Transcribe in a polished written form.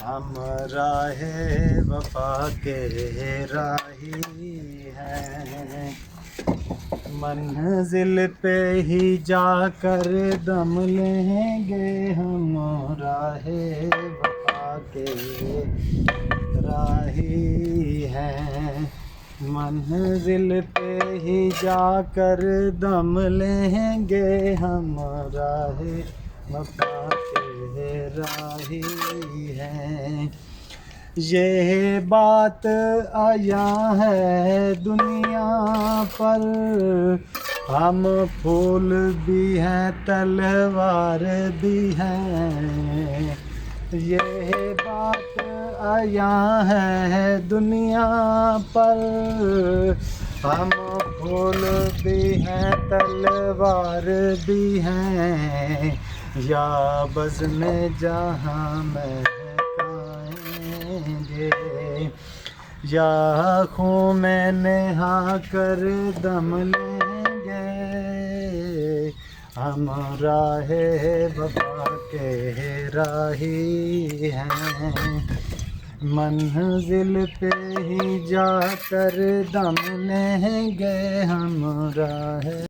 हम राहे वफा के राही हैं, मंजिल पे ही जाकर दम लेंगे हम राहे वफा के राही हैं, मंजिल पे ही जाकर दम लेंगे हम राहे वफा के राही हैं। ये बात आया है दुनिया पर, हम फूल भी हैं तलवार भी हैं। ये बात आया है दुनिया पर, हम फूल भी हैं तलवार भी हैं। या बज़्म जहाँ महकाएंगे, या खून में नहा कर दम लेंगे, हम राहे वफा के राही हैं, मंजिल पे ही जाकर दम लेंगे हम राहे